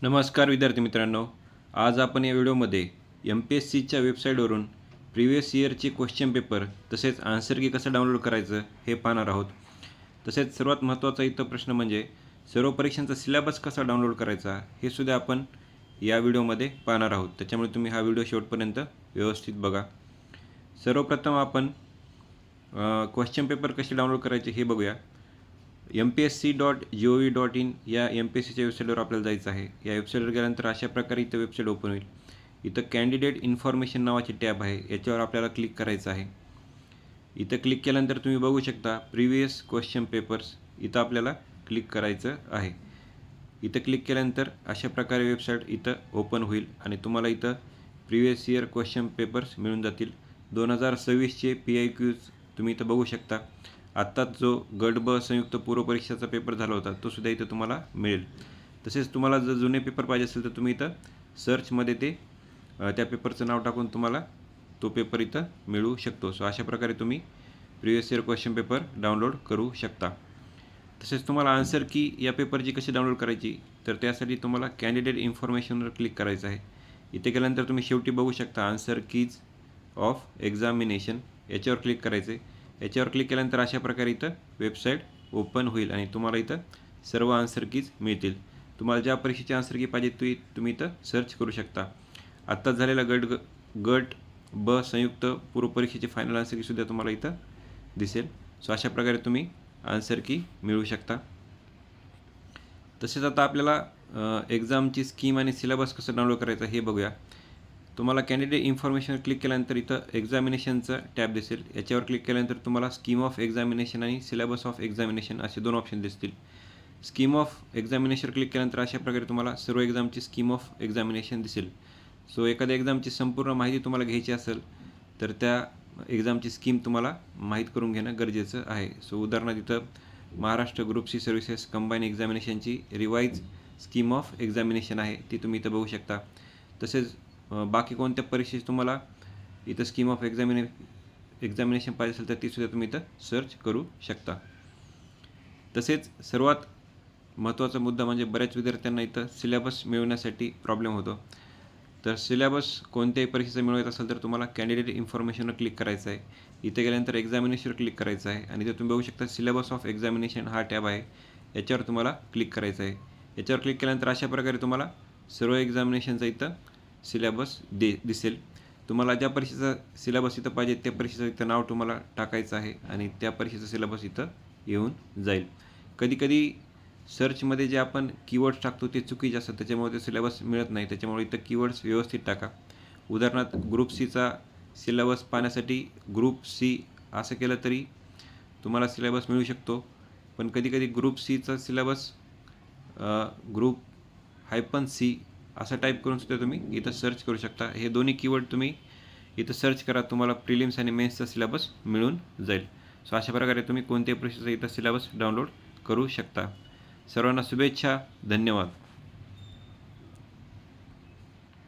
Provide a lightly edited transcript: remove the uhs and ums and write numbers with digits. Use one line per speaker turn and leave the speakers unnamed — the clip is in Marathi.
नमस्कार विद्यार्थी मित्रांनो, आज आपण या व्हिडिओमध्ये MPSCच्या वेबसाईटवरून प्रिव्हियस इयरचे क्वेश्चन पेपर तसेच आन्सर की कसं डाउनलोड करायचं हे पाहणार आहोत. तसेच सर्वात महत्त्वाचा इथं प्रश्न म्हणजे सर्व परीक्षांचा सिलेबस कसा डाउनलोड करायचा हे सुद्धा आपण या व्हिडिओमध्ये पाहणार आहोत. त्याच्यामुळे तुम्ही हा व्हिडिओ शेवटपर्यंत व्यवस्थित बघा. सर्वप्रथम आपण क्वेश्चन पेपर कसे डाउनलोड करायचे हे बघूया. mpsc.gov.in या MPSCच्या वेबसाईटवर आपल्याला जायचं आहे. या वेबसाईटवर गेल्यानंतर अशा प्रकारे इथं वेबसाईट ओपन होईल. इथं कॅन्डिडेट इन्फॉर्मेशन नावाची टॅब आहे, याच्यावर आपल्याला क्लिक करायचं आहे. इथं क्लिक केल्यानंतर तुम्ही बघू शकता प्रिव्हियस क्वेश्चन पेपर्स, इथं आपल्याला क्लिक करायचं आहे. इथं क्लिक केल्यानंतर अशा प्रकारे वेबसाईट इथं ओपन होईल आणि तुम्हाला इथं प्रिव्हियस इयर क्वेश्चन पेपर्स मिळून जातील. 2026चे PIQs तुम्ही इथं बघू शकता. आत्ताच जो गट ब संयुक्त पूर्व परीक्षेचा पेपर झाला होता तो सुद्धा इथं तुम्हाला मिळेल. तसेच तुम्हाला जर जुने पेपर पाहिजे असेल तर तुम्ही इथं सर्चमध्ये ते त्या पेपरचं नाव टाकून तुम्हाला तो पेपर इथं मिळू शकतो. सो अशा प्रकारे तुम्ही previous year question paper download करू शकता. तसेच तुम्हाला आन्सर की या पेपरची कशी डाउनलोड करायची, तर त्यासाठी तुम्हाला कॅन्डिडेट इन्फॉर्मेशनवर क्लिक करायचं आहे. इथे गेल्यानंतर तुम्ही शेवटी बघू शकता आन्सर कीज ऑफ एक्झामिनेशन, याच्यावर क्लिक करायचे. याच्यावर क्लिक केल्यानंतर अशा प्रकारे इथं वेबसाईट ओपन होईल आणि तुम्हाला इथं सर्व आन्सर कीज मिळतील. तुम्हाला ज्या परीक्षेची आन्सर की पाहिजे तुम्ही इथं सर्च करू शकता. आत्ताच झालेला गट ब संयुक्त पूर्व परीक्षेची फायनल आन्सर कीसुद्धा तुम्हाला इथं दिसेल. सो अशा प्रकारे तुम्ही आन्सर की मिळवू शकता. तसेच आता आपल्याला एक्झामची स्कीम आणि सिलेबस कसं डाउनलोड करायचं हे बघूया. तुम्हाला कॅन्डिडेट इन्फॉर्मेशन क्लिक केल्यानंतर इथं एक्झामिनेशनचं टॅब दिसेल. याच्यावर क्लिक केल्यानंतर तुम्हाला स्कीम ऑफ एक्झामिनेशन आणि सिलेबस ऑफ एक्झामिनेशन असे दोन ऑप्शन दिसतील. स्कीम ऑफ एक्झामिनेशन क्लिक केल्यानंतर अशा प्रकारे तुम्हाला सर्व एक्झामची स्कीम ऑफ एक्झामिनेशन दिसेल. सो एखाद्या एक्झामची संपूर्ण माहिती तुम्हाला घ्यायची असेल तर त्या एक्झामची स्कीम तुम्हाला माहीत करून घेणं गरजेचं आहे. सो उदाहरणार्थ इथं Maharashtra group C services combine एक्झामिनेशनची रिवाईज स्कीम ऑफ एक्झामिनेशन आहे, ती तुम्ही इथं बघू शकता. तसेच बाकी कोणत्या परीक्षेची तुम्हाला इथं स्कीम ऑफ एक्झामिनेशन पाहिजे असेल तर तीसुद्धा तुम्ही इथं सर्च करू शकता. तसेच सर्वात महत्त्वाचा मुद्दा म्हणजे बऱ्याच विद्यार्थ्यांना इथं सिलेबस मिळवण्यासाठी प्रॉब्लेम होतो. तर सिलेबस कोणत्याही परीक्षेचा मिळवायचा असेल तर तुम्हाला कॅन्डिडेट इन्फॉर्मेशनवर क्लिक करायचं आहे. इथे गेल्यानंतर एक्झामिनेशनवर क्लिक करायचं आहे आणि इथे तुम्ही बघू शकता सिलेबस ऑफ एक्झामिनेशन हा टॅब आहे, याच्यावर तुम्हाला क्लिक करायचं आहे. याच्यावर क्लिक केल्यानंतर अशा प्रकारे तुम्हाला सर्व एक्झामिनेशनचा इथं सिलेबस दिसेल. तुम्हाला ज्या परीक्षेचा सिलेबस इथं पाहिजे त्या परीक्षेचं इथं नाव तुम्हाला टाकायचं आहे आणि त्या परीक्षेचा सिलेबस इथं येऊन जाईल. कधीकधी सर्चमध्ये जे आपण कीवर्ड्स टाकतो ते चुकीचे असतात, त्याच्यामुळे ते सिलेबस मिळत नाही. त्याच्यामुळे इथं कीवर्ड्स व्यवस्थित टाका. उदाहरणार्थ ग्रुप सीचा सिलेबस पाहण्यासाठी ग्रुप सी असं केलं तरी तुम्हाला सिलेबस मिळू शकतो. पण कधीकधी ग्रुप सीचा सिलेबस ग्रुप -C असं टाईप करून सुद्धा तुम्ही इथं सर्च करू शकता. हे दोन्ही कीवर्ड तुम्ही इथं सर्च करा, तुम्हाला प्रिलिम्स आणि मेन्सचा सिलेबस मिळून जाईल. सो अशा प्रकारे तुम्ही कोणत्याही परीक्षेचा इथं सिलेबस डाउनलोड करू शकता. सर्वांना शुभेच्छा. धन्यवाद.